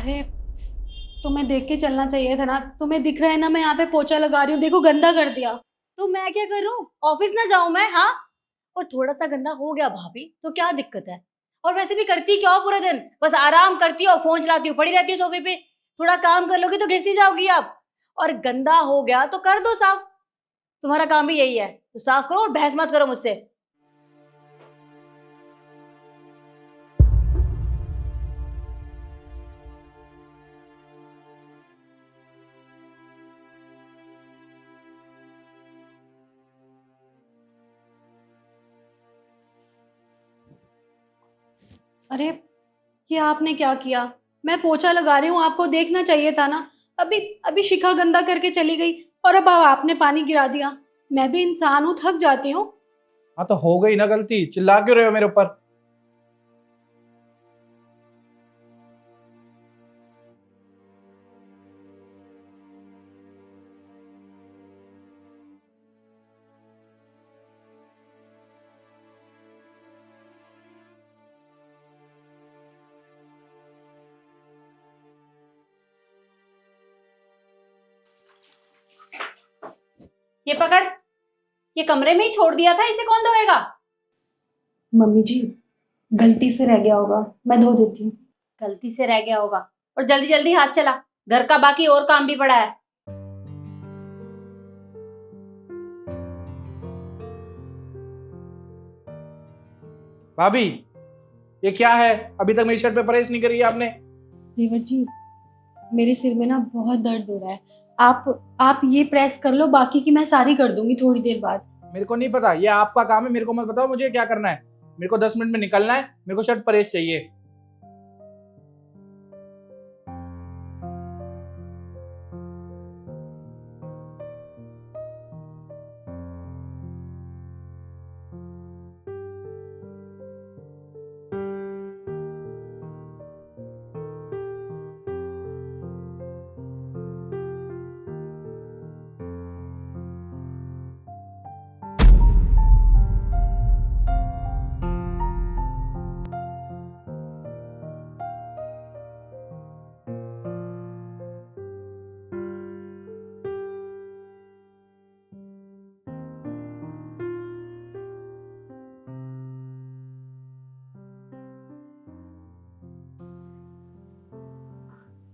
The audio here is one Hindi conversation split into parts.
अरे, तुम्हें देख के चलना चाहिए था ना। तुम्हें दिख रहा है ना, मैं यहाँ पे पोछा लगा रही हूँ, देखो गंदा कर दिया। तो मैं क्या करूं? ऑफिस ना जाऊं मैं? हाँ। और थोड़ा सा गंदा हो गया भाभी तो क्या दिक्कत है? और वैसे भी करती क्या हो पूरे दिन? बस आराम करती हो, फोन चलाती हो, पड़ी रहती हो सोफे पे। थोड़ा काम कर लोगी तो घिसती जाओगी आप। और गंदा हो गया तो कर दो साफ। तुम्हारा काम भी यही है, तो साफ करो और बहस मत करो मुझसे। अरे, ये आपने क्या किया? मैं पोछा लगा रही हूँ, आपको देखना चाहिए था ना। अभी अभी शिखा गंदा करके चली गई और अब आपने पानी गिरा दिया। मैं भी इंसान हूँ, थक जाती हूँ। हाँ तो हो गई ना गलती, चिल्ला क्यों रहे हो मेरे ऊपर? ये पकड़। ये कमरे में ही छोड़ दिया था, इसे कौन धोएगा? मम्मी जी, गलती से रह गया होगा, मैं धो देती हूँ। गलती से रह गया होगा। और जल्दी जल्दी हाथ चला, घर का बाकी और काम भी पड़ा है। भाभी, ये क्या है? अभी तक मेरी शर्ट पे प्रेस नहीं करी है आपने। देवर जी, मेरे सिर में ना बहुत दर्द हो रहा है। आप ये प्रेस कर लो, बाकी की मैं सारी कर दूंगी थोड़ी देर बाद। मेरे को नहीं पता, ये आपका काम है, मेरे को मत बताओ मुझे क्या करना है। मेरे को 10 मिनट में निकलना है, मेरे को शर्ट प्रेस चाहिए।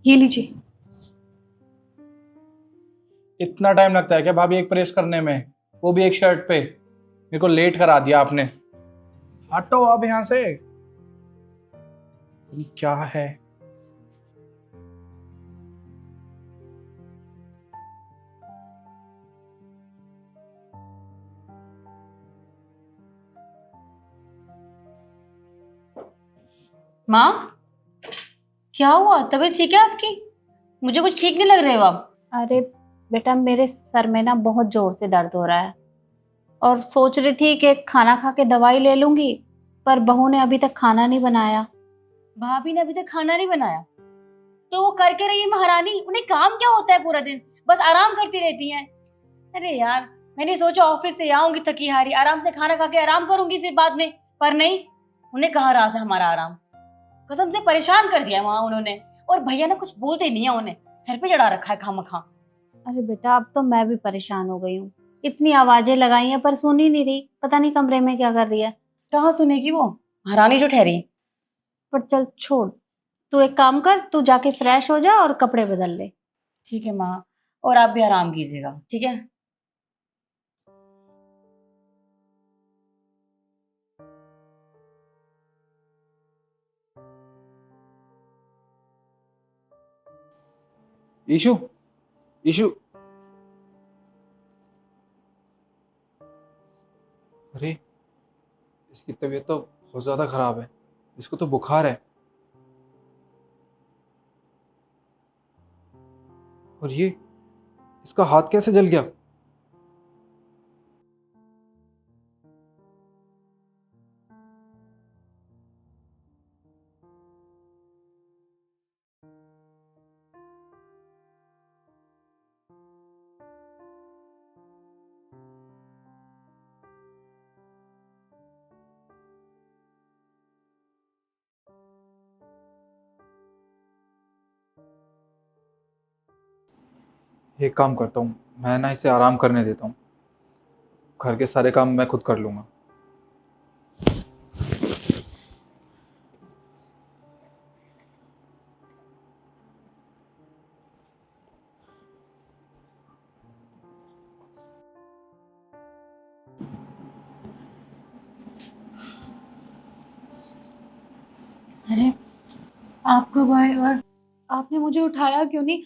ये लीजिए। इतना टाइम लगता है क्या भाभी एक प्रेस करने में? वो भी एक शर्ट पे। मेरे को लेट करा दिया आपने। हटो अब यहाँ से। ये क्या है? माँ, क्या हुआ? तबीयत ठीक है आपकी? मुझे कुछ ठीक नहीं लग रहे हो आप। अरे बेटा, मेरे सर में ना बहुत जोर से दर्द हो रहा है और सोच रही थी कि खाना खा के दवाई ले लूंगी, पर बहू ने अभी तक खाना नहीं बनाया। भाभी ने अभी तक खाना नहीं बनाया? तो वो करके रही है महारानी, उन्हें काम क्या होता है पूरा दिन? बस आराम करती रहती हैं। अरे यार, मैंने सोचा ऑफिस से आऊंगी थकी हारी, आराम से खाना खा के आराम करूंगी फिर बाद में। पर नहीं, उन्हें कहाँ रहा है हमारा आराम। कसम से परेशान कर दिया वहां उन्होंने। और भैया ने कुछ बोलते नहीं है, उन्हें सर पे चढ़ा रखा है खामखा। अरे बेटा, अब तो मैं भी परेशान हो गई हूँ। इतनी आवाजें लगाई हैं पर सुन ही नहीं रही, पता नहीं कमरे में क्या कर रही है। कहाँ सुनेगी वो, महारानी जो ठहरी। पर चल छोड़, तू एक काम कर, तू जाके फ्रेश हो जा और कपड़े बदल ले। ठीक है माँ, और आप भी आराम कीजिएगा, ठीक है? ईशु, ईशु। अरे, इसकी तबीयत तो बहुत ज्यादा खराब है। इसको तो बुखार है। और ये इसका हाथ कैसे जल गया? एक काम करता हूँ, मैं ना इसे आराम करने देता हूँ। घर के सारे काम मैं खुद कर लूँगा। अरे आप कब आए और आपने मुझे उठाया क्यों नहीं?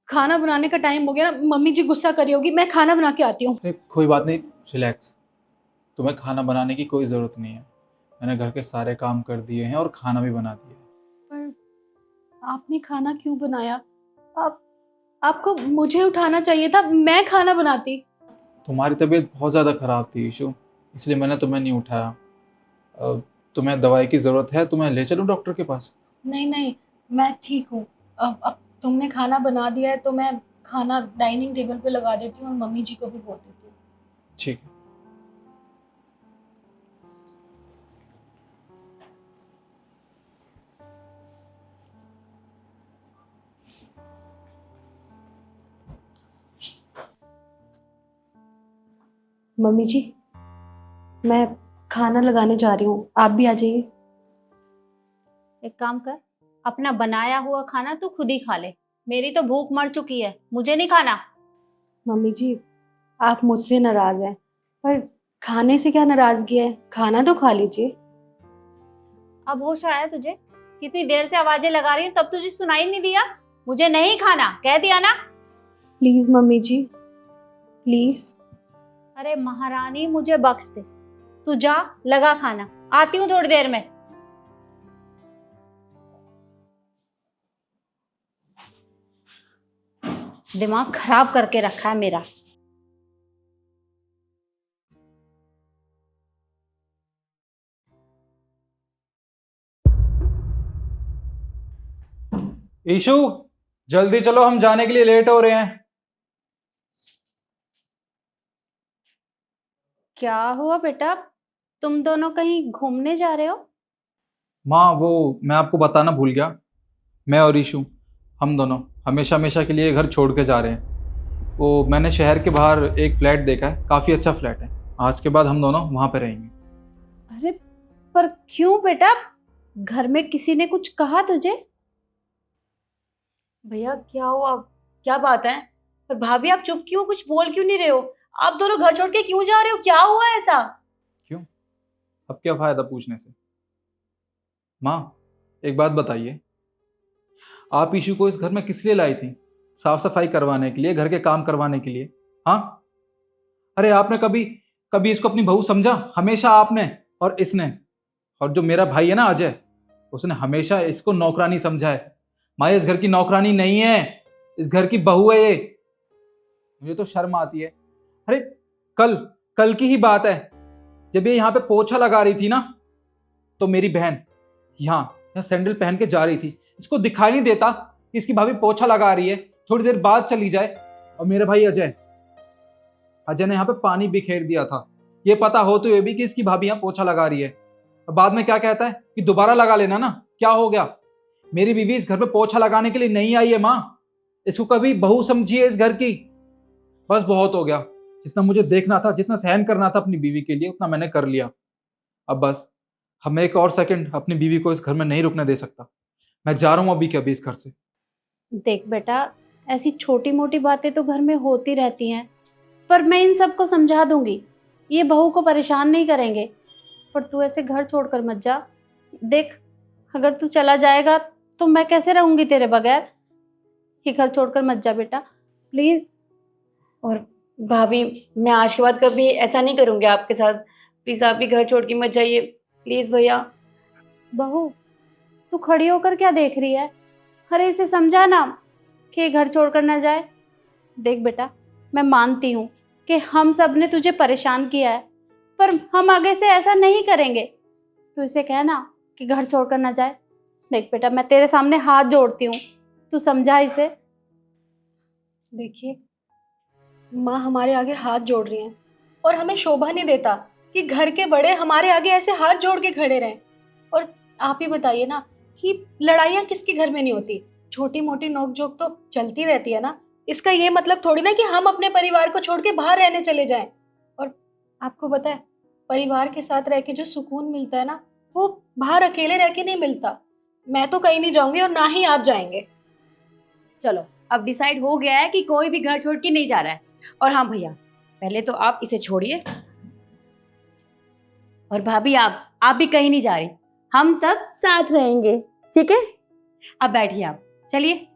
खाना बनाने का टाइम हो गया ना, मम्मी जी गुस्सा करी होगी। मैं खाना बना के आती हूँ। अरे कोई बात नहीं, रिलैक्स। तुम्हें खाना बनाने की कोई ज़रूरत नहीं है। मैंने घर के सारे काम कर दिए हैं और खाना भी बना दिया है। पर आपने खाना क्यों बनाया? आप आपको मुझे उठाना चाहिए था, मैं खाना बनाती। तुम्हारी तबीयत बहुत ज़्यादा ख़राब थी ईशु, इसलिए मैंने तुम्हें नहीं उठाया। तुम्हें दवाई की ज़रूरत है तो मैं ले चलूँ डॉक्टर के पास? नहीं नहीं, मैं ठीक हूँ। अब तुमने खाना बना दिया है तो मैं खाना डाइनिंग टेबल पे लगा देती हूँ और मम्मी जी को भी बोल देती हूँ। ठीक है। मम्मी जी, मैं खाना लगाने जा रही हूँ, आप भी आ जाइए। एक काम कर, अपना बनाया हुआ खाना तू खुद ही खा ले। मेरी तो भूख मर चुकी है, मुझे नहीं खाना। मम्मी जी, आप मुझसे नाराज हैं, पर खाने से क्या नाराजगी है? खाना तो खा लीजिए। अब होश आया तुझे? कितनी देर से आवाजें लगा रही हूँ तब तुझे सुनाई नहीं दिया? मुझे नहीं खाना, कह दिया ना। Please mummy ji, please. अरे महारानी, मुझे बख्श दे। तू जा, लगा खाना, आती हूँ थोड़ी देर में। दिमाग खराब करके रखा है मेरा। ईशु, जल्दी चलो, हम जाने के लिए लेट हो रहे हैं। क्या हुआ बेटा, तुम दोनों कहीं घूमने जा रहे हो? माँ, वो मैं आपको बताना भूल गया। मैं और ईशु, हम दोनों हमेशा हमेशा के लिए घर छोड़ के जा रहे हैं। वो मैंने शहर के बाहर एक फ्लैट देखा है, काफ़ी अच्छा फ्लैट है। आज के बाद हम दोनों वहाँ पे रहेंगे। अरे पर क्यों बेटा, घर में किसी ने कुछ कहा तुझे? भैया क्या हुआ, क्या बात है? पर भाभी आप चुप क्यों, कुछ बोल क्यों नहीं रहे हो? आप दोनों घर छोड़ के क्यों जा रहे हो, क्या हुआ ऐसा? क्यों? अब क्या फ़ायदा पूछने से? माँ, एक बात बताइए, आप ईशु को इस घर में किस लिए लाई थी? साफ सफाई करवाने के लिए, घर के काम करवाने के लिए? हाँ? अरे आपने कभी कभी इसको अपनी बहू समझा? हमेशा आपने और इसने। और जो मेरा भाई है ना अजय, उसने हमेशा इसको नौकरानी समझा है। माँ, ये इस घर की नौकरानी नहीं है, इस घर की बहू है ये। मुझे तो शर्म आती है। अरे कल कल की ही बात है, जब ये यहाँ पे पोछा लगा रही थी ना, तो मेरी बहन यहाँ यहाँ सैंडल पहन के जा रही थी। इसको दिखाई नहीं देता कि इसकी भाभी पोछा लगा रही है, थोड़ी देर बाद चली जाए। और मेरे भाई अजय अजय ने यहाँ पे पानी बिखेर दिया था, ये पता हो तो ये भी कि इसकी भाभी यहाँ पोछा लगा रही है। और बाद में क्या कहता है कि दोबारा लगा लेना ना, क्या हो गया? मेरी बीवी इस घर पे पोछा लगाने के लिए नहीं आई है माँ, इसको कभी बहू समझिए इस घर की। बस बहुत हो गया, जितना मुझे देखना था, जितना सहन करना था अपनी बीवी के लिए, उतना मैंने कर लिया। अब बस, हम एक और सेकंड अपनी बीवी को इस घर में नहीं रुकने दे सकता। मैं जा रहा हूँ अभी के अभी इस घर से। देख बेटा, ऐसी छोटी मोटी बातें तो घर में होती रहती हैं, पर मैं इन सबको समझा दूंगी, ये बहू को परेशान नहीं करेंगे। पर तू ऐसे घर छोड़कर मत जा। देख, अगर तू चला जाएगा तो मैं कैसे रहूंगी तेरे बगैर? ये घर छोड़कर मत जा बेटा, प्लीज। और भाभी, मैं आज के बाद कभी ऐसा नहीं करूंगी आपके साथ। प्लीज आप भी घर छोड़ के मत जाइए, प्लीज भैया। बहू, तू खड़ी होकर क्या देख रही है? अरे इसे समझा ना कि ये घर छोड़कर ना जाए। देख बेटा, मैं मानती हूँ कि हम सब ने तुझे परेशान किया है, पर हम आगे से ऐसा नहीं करेंगे। तू इसे कहना कि घर छोड़कर ना जाए। देख बेटा, मैं तेरे सामने हाथ जोड़ती हूँ, तू समझा इसे। देखिए, माँ हमारे आगे हाथ जोड़ रही हैं और हमें शोभा नहीं देता कि घर के बड़े हमारे आगे ऐसे हाथ जोड़ के खड़े रहें। और आप ही बताइए ना कि लड़ाइयाँ किसके घर में नहीं होती? छोटी मोटी नोक झोंक तो चलती रहती है ना। इसका ये मतलब थोड़ी ना कि हम अपने परिवार को छोड़ के बाहर रहने चले जाएं। और आपको पता है, परिवार के साथ रह के जो सुकून मिलता है ना, वो बाहर अकेले रह के नहीं मिलता। मैं तो कहीं नहीं जाऊंगी और ना ही आप जाएंगे। चलो अब डिसाइड हो गया है कि कोई भी घर छोड़ के नहीं जा रहा है। और हाँ भैया, पहले तो आप इसे छोड़िए, और भाभी आप भी कहीं नहीं जा रही, हम सब साथ रहेंगे, ठीक है? अब बैठिए आप, चलिए।